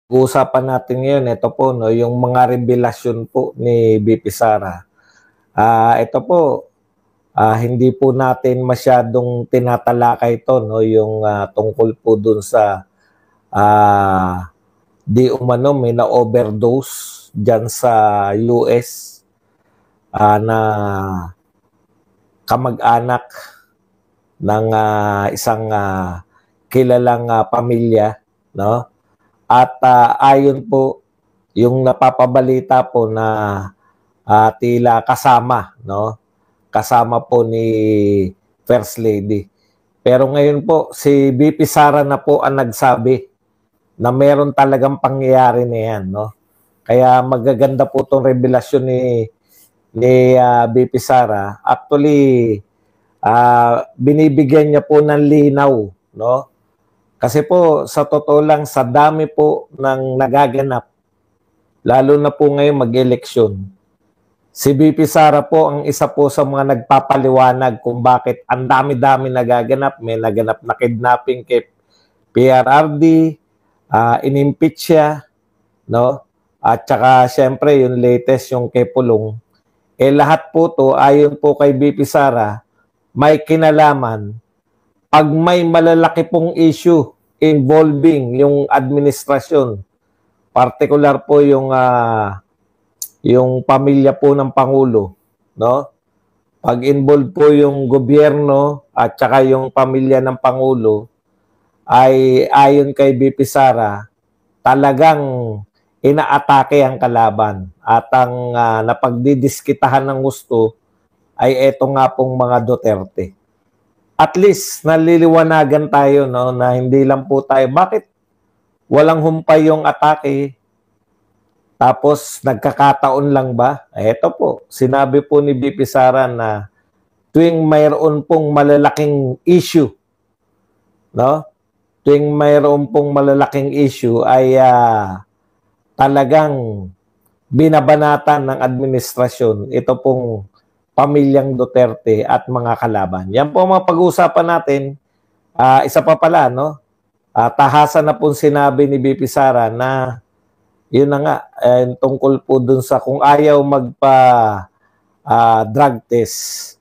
Usapan natin ngayon, ito po, no, yung mga revelasyon po ni BP Sara. Ito po, hindi po natin masyadong tinatalakay ito, no, yung tungkol po dun sa di umano may na-overdose dyan sa US na kamag-anak ng isang kilalang pamilya, no? At ayon po yung napapabalita po na tila kasama, no? Kasama po ni First Lady. Pero ngayon po si BP Sara na po ang nagsabi na meron talagang pangyayari na yan, no? Kaya magaganda po tong revelasyon ni BP Sara. Actually, binibigyan niya po ng linaw, no? Kasi po, sa totoo lang, sa dami po ng nagaganap, lalo na po ngayon mag-eleksyon, si BP Sara po ang isa po sa mga nagpapaliwanag kung bakit ang dami-dami nagaganap. May naganap na kidnapping kay PRRD, inimpeach siya, no? At saka, syempre, yung latest, yung kay Pulong. Lahat po to, ayon po kay BP Sara, may kinalaman pag may malalaki pong issue involving yung administrasyon, particular po yung pamilya po ng Pangulo, no? Pag involved po yung gobyerno at saka yung pamilya ng Pangulo, ay ayon kay BP Sara, talagang inaatake ang kalaban. At ang napagdidiskitahan ng gusto ay eto nga pong mga Duterte. At least naliliwanagan tayo, no, na hindi lang po tayo, bakit walang humpay yung atake, tapos nagkakataon lang ba? Ito po, sinabi po ni BP Sara na tuwing mayroon pong malalaking issue, no? Tuwing mayroon pong malalaking issue ay talagang binabanatan ng administrasyon ito pong pamilyang Duterte at mga kalaban. Yan po mga pag-uusapan natin. Isa pa pala, no? Tahasan na po sinabi ni BP Sara na yun na nga, tungkol po dun sa kung ayaw magpa-drug test,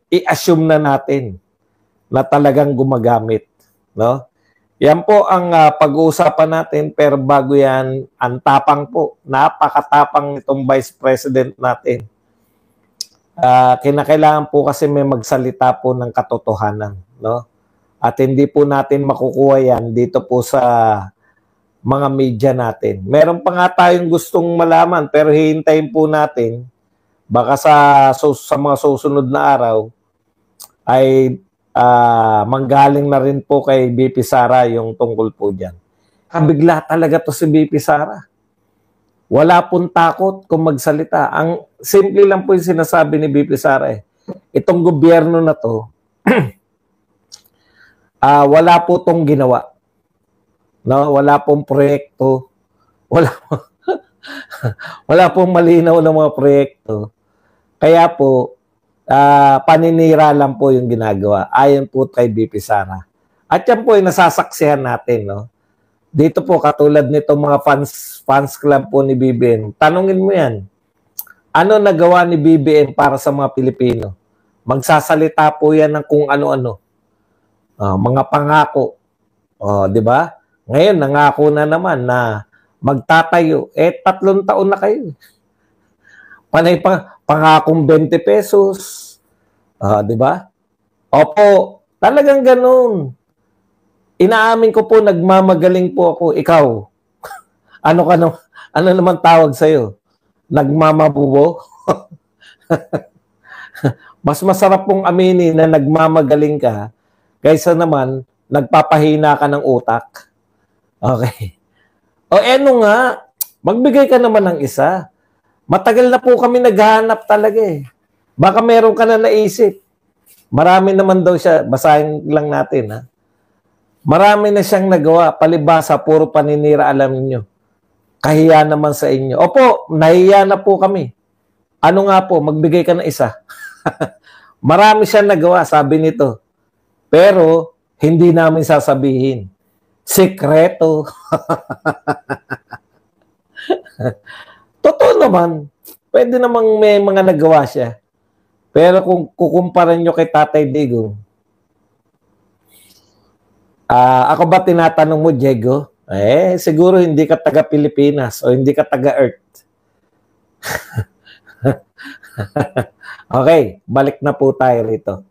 i-assume na natin na talagang gumagamit, no? Yan po ang pag-uusapan natin, pero bago yan, ang tapang po, napakatapang itong Vice President natin. Kinakailangan po kasi may magsalita po ng katotohanan, no? At hindi po natin makukuha yan dito po sa mga media natin. Meron pa nga tayong gustong malaman, pero hihintayin po natin, baka sa mga susunod na araw ay manggaling na rin po kay BP Sara yung tungkol po dyan. Kabigla talaga to si BP Sara. Wala pong takot kung magsalita. Ang simple lang po yung sinasabi ni BP Sara. Itong gobyerno na to, wala po tong ginawa. No? Wala pong proyekto. Wala pong malinaw na mga proyekto. Kaya po, paninira lang po yung ginagawa. Ayon po kay BP Sara. At yan po yung nasasaksihan natin, no? Dito po, katulad nito mga fans club po ni BBM, tanungin mo yan, ano nagawa ni BBM para sa mga Pilipino? Magsasalita po yan ng kung ano-ano. Mga pangako. Di ba? Ngayon, nangako na naman na magtatayo. 3 taon na kayo. Panay pangakong 20 pesos. Di ba? Opo, talagang ganun. Inaamin ko po, nagmamagaling po ako. Ikaw, ano naman tawag sa'yo? Nagmamabubo? Mas masarap pong aminin na nagmamagaling ka kaysa naman nagpapahina ka ng utak. Okay. Ano nga, magbigay ka naman ng isa. Matagal na po kami naghahanap talaga eh. Baka meron ka na naisip. Marami naman daw siya, basahin lang natin ha. Marami na siyang nagawa, palibasa, puro paninira, alam niyo. Kahiya naman sa inyo. Opo, nahiya na po kami. Ano nga po, magbigay ka na isa. Marami siyang nagawa, sabi nito. Pero, hindi namin sasabihin. Sekreto. Totoo naman. Pwede namang may mga nagawa siya. Pero kung kukumpara nyo kay Tatay Digong, ako ba tinatanong mo, Diego? Siguro hindi ka taga Pilipinas o hindi ka taga Earth. Okay, balik na po tayo rito.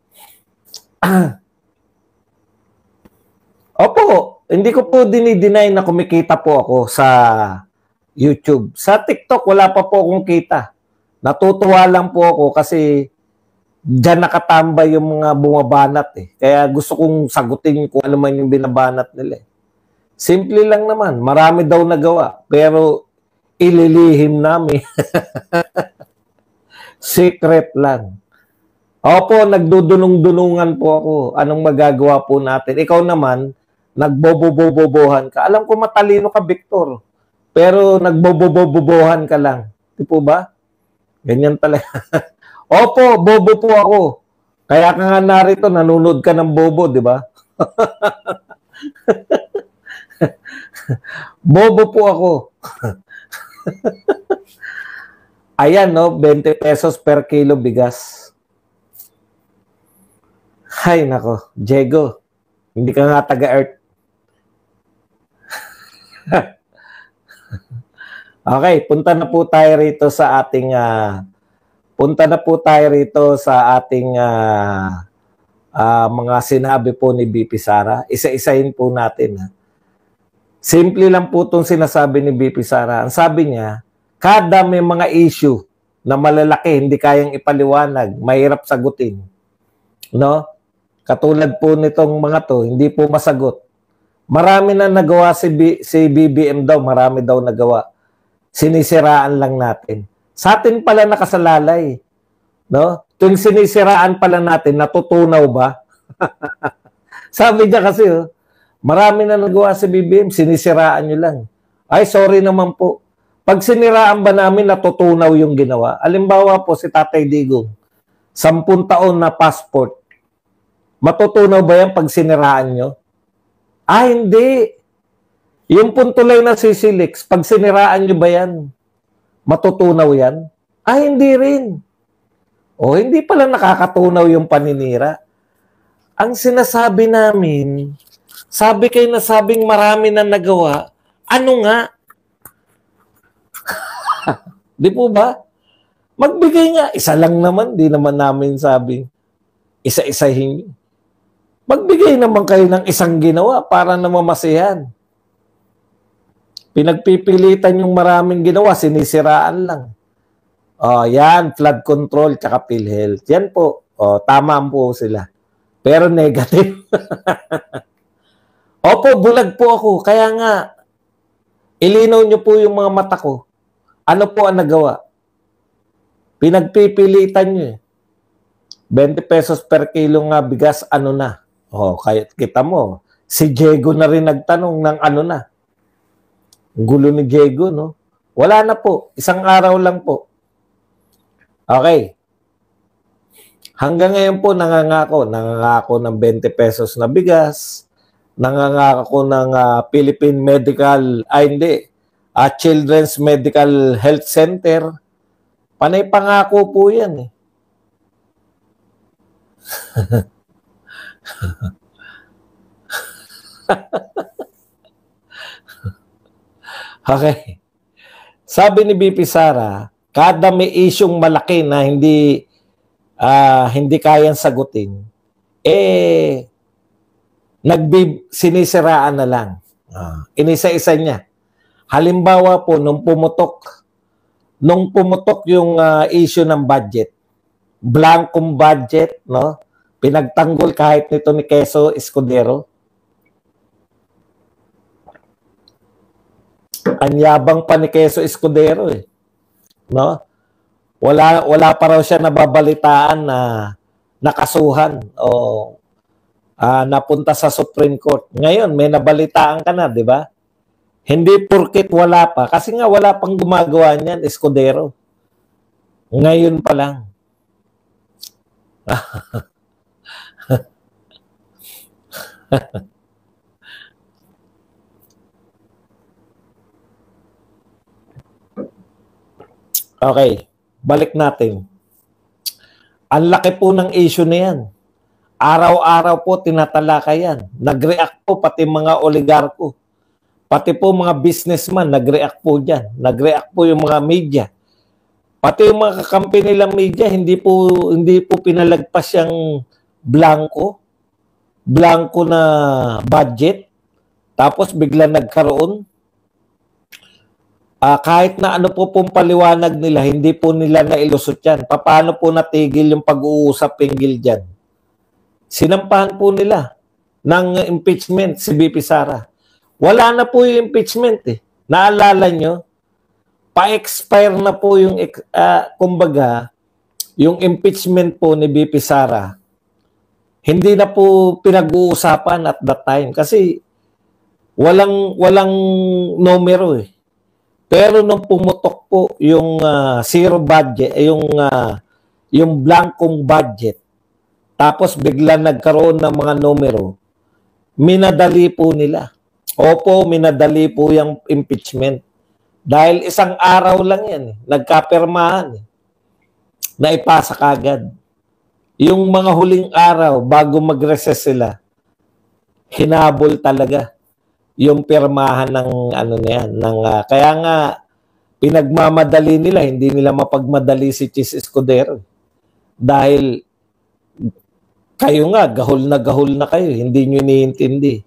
Opo, hindi ko po dinideny na kumikita po ako sa YouTube. Sa TikTok, wala pa po akong kita. Natutuwa lang po ako kasi diyan nakatambay yung mga bumabanat eh. Kaya gusto kong sagutin kung ano man yung binabanat nila eh. Simple lang naman. Marami daw nagawa. Pero ililihim namin. Secret lang. Opo, nagdudunong-dunungan po ako. Anong magagawa po natin? Ikaw naman, nagbobobobobohan ka. Alam ko matalino ka, Victor. Pero nagbobobobobohan ka lang. Di po ba? Ganyan talaga. Opo, bobo po ako. Kaya ka nga narito, nanonood ka ng bobo, di ba? Bobo po ako. Ayan, no? 20 pesos per kilo bigas. Hay, nako. Diego, hindi ka nga taga-Earth. Okay, punta na po tayo rito sa ating mga sinabi po ni BP Sara. Isa-isahin po natin. Simple lang po itong sinasabi ni BP Sara. Ang sabi niya, kada may mga issue na malalaki, hindi kayang ipaliwanag, mahirap sagutin. No? Katulad po nitong mga to, hindi po masagot. Marami na nagawa si BBM daw, marami daw nagawa. Sinisiraan lang natin. Sa atin pala nakasalalay. No? Tuwing sinisiraan pala natin, natutunaw ba? Sabi niya kasi, marami na nagawa si BBM, sinisiraan nyo lang. Ay, sorry naman po. Pag siniraan ba namin, natutunaw yung ginawa? Alimbawa po si Tatay Digong, 10 taon na passport. Matutunaw ba yan pag siniraan nyo? Hindi. Yung puntulay na sisilix, pag siniraan nyo ba yan? Matutunaw yan? Hindi rin. Hindi pala nakakatunaw yung paninira. Ang sinasabi namin, sabi kayo na sabing marami na nagawa, ano nga? Di po ba? Magbigay nga. Isa lang naman, di naman namin sabing isa-isahin. Magbigay naman kayo ng isang ginawa para naman masiyahan. Pinagpipilitan yung maraming ginawa, sinisiraan lang. Yan, flood control, tsaka PhilHealth. Yan po. Tama po sila. Pero negative. Opo, bulag po ako. Kaya nga, ilinaw nyo po yung mga mata ko. Ano po ang nagawa? Pinagpipilitan nyo 20 pesos per kilo nga bigas, ano na? Kaya kita mo, si Diego na rin nagtanong ng ano na. Gulo ni Diego, no? Wala na po. Isang araw lang po. Okay. Hanggang ngayon po, nangangako ng 20 pesos na bigas, nangangako ng Philippine Medical, Children's Medical Health Center. Panay pangako po yan eh. Okay. Sabi ni BP Sara, kada may isyong malaki na hindi kayang sagutin, sinisiraan na lang. Inisa-isa niya. Halimbawa po, nung pumutok yung issue ng budget, blankong budget, no? Pinagtanggol kahit nito ni Quezon Escudero. Anyabang pa ni Quezon Escudero eh. No? Wala pa raw siya nababalitaan na nakasuhan o napunta sa Supreme Court. Ngayon, may nabalitaan ka na, di ba? Hindi porket wala pa. Kasi nga wala pang gumagawa niyan, Escudero. Ngayon pa lang. Okay, balik natin. Ang laki po ng issue na yan. Araw-araw po tinatalakay yan. Nag-react po pati mga oligarko. Pati po mga businessman, nag-react po dyan. Nag-react po yung mga media. Pati yung mga kakampi nilang media, hindi po pinalagpas yung blanco na budget. Tapos bigla nagkaroon. Kahit na ano po pong paliwanag nila, hindi po nila nailusot yan. Paano po natigil yung pag-uusap hinggil dyan? Sinampahan po nila ng impeachment si BP Sara. Wala na po yung impeachment eh. Naalala nyo? Pa-expire na po yung, kumbaga, yung impeachment po ni BP Sara. Hindi na po pinag-uusapan at that time kasi walang numero eh. Pero nung pumutok po yung zero budget, yung blankong budget, tapos bigla nagkaroon ng mga numero, minadali po nila. Opo, minadali po yung impeachment. Dahil isang araw lang yan, nagkapirmahan, naipasa kagad. Yung mga huling araw, bago mag-recess sila, hinabol talaga yung pirmahan ng ano na yan. Kaya nga, pinagmamadali nila, hindi nila mapagmadali si Chis Escudero. Dahil kayo nga, gahol na kayo, hindi nyo iniintindi.